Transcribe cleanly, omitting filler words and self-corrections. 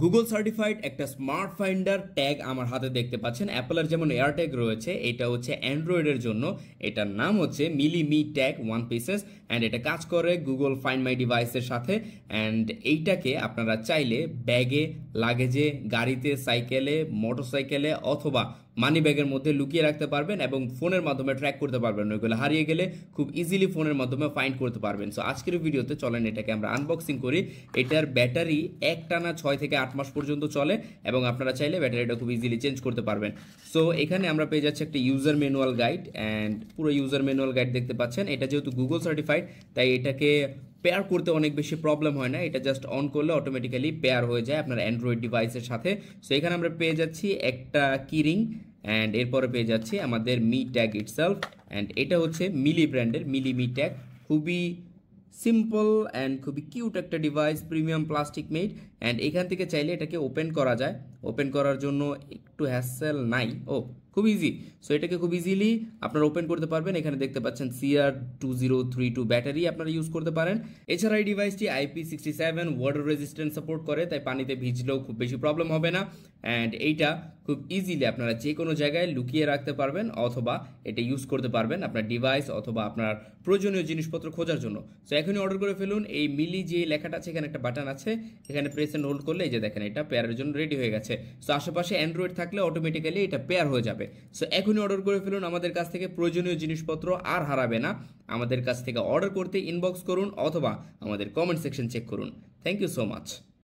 Google certified একটা smart finder tag আমার হাতে দেখতে পাচ্ছেন। অ্যাপলের যেমন এয়ার ট্যাগ রয়েছে, এটা হচ্ছে অ্যান্ড্রয়েডের জন্য। এটার নাম হচ্ছে মিলি মি ট্যাগ 1 পিসেস অ্যান্ড এটা কাজ করে গুগল ফাইন্ড মাই ডিভাইসের সাথে। অ্যান্ড এইটাকে আপনারা চাইলে ব্যাগে, লাগেজে, গাড়িতে, সাইকেলে, মোটরসাইকেলে অথবা মানি ব্যাগের মধ্যে লুকিয়ে রাখতে পারবেন এবং ফোনের মাধ্যমে ট্র্যাক করতে পারবেন। ওইগুলো হারিয়ে গেলে খুব ইজিলি ফোনের মাধ্যমে ফাইন্ড করতে পারবেন। সো আজকের ভিডিওতে চলেন এটাকে আমরা আনবক্সিং করি। এটার ব্যাটারি একটানা 6 থেকে 8 মাস পর্যন্ত চলে এবং আপনারা চাইলে ব্যাটারিটা খুব ইজিলি চেঞ্জ করতে পারবেন। সো এখানে আমরা পেয়ে যাচ্ছি একটা ইউজার ম্যানুয়াল গাইড অ্যান্ড পুরো ইউজার ম্যানুয়াল গাইড দেখতে পাচ্ছেন। এটা যেহেতু গুগল সার্টিফাইড তাই এটাকে পেয়ার করতে অনেক বেশি প্রবলেম হয় না। এটা জাস্ট অন করলে অটোমেটিক্যালি পেয়ার হয়ে যায় আপনার অ্যান্ড্রয়েড ডিভাইসের সাথে। সো এখানে আমরা পেয়ে যাচ্ছি একটা কিরিং অ্যান্ড এরপরে পেয়ে যাচ্ছি আমাদের মি ট্যাগ ইটসেলফ অ্যান্ড এটা হচ্ছে মিলি ব্র্যান্ডের মিলি মি ট্যাগ। খুবই সিম্পল অ্যান্ড খুবই কিউট একটা device, premium plastic made. And এখান থেকে চাইলে এটাকে ওপেন করা যায়। ওপেন করার জন্য একটু হ্যাসেল নাই, খুব ইজি। সো এটাকে খুব ইজিলি আপনারা ওপেন করতে পারবেন। এখানে দেখতে পাচ্ছেন CR2032 ব্যাটারি আপনারা ইউজ করতে পারেন। এছাড়া এই ডিভাইসটি IP67 ওয়াটার রেজিস্ট্যান্স সাপোর্ট করে, তাই পানিতে ভিজলেও খুব বেশি প্রবলেম হবে না। অ্যান্ড এইটা খুব ইজিলি আপনারা যে কোনো জায়গায় লুকিয়ে রাখতে পারবেন অথবা এটা ইউজ করতে পারবেন আপনার ডিভাইস অথবা আপনার প্রয়োজনীয় জিনিসপত্র খোঁজার জন্য। সো এখনই অর্ডার করে ফেলুন। এই মিলি যে লেখাটা আছে এখানে একটা বাটন আছে, এখানে প্রেস এন্ড হোল্ড করলে এই যে দেখেন এটা পেয়ারের জন্য রেডি হয়ে গেছে। সো আশেপাশে অ্যান্ড্রয়েড থাকলে অটোমেটিক্যালি এটা পেয়ার হয়ে যাবে। সো এখনই অর্ডার করে ফেলুন। আমাদের কাছ থেকে প্রয়োজনীয় জিনিসপত্র আর হারাবে না। আমাদের কাছ থেকে অর্ডার করতে ইনবক্স করুন অথবা আমাদের কমেন্ট সেকশন চেক করুন। Thank you so much.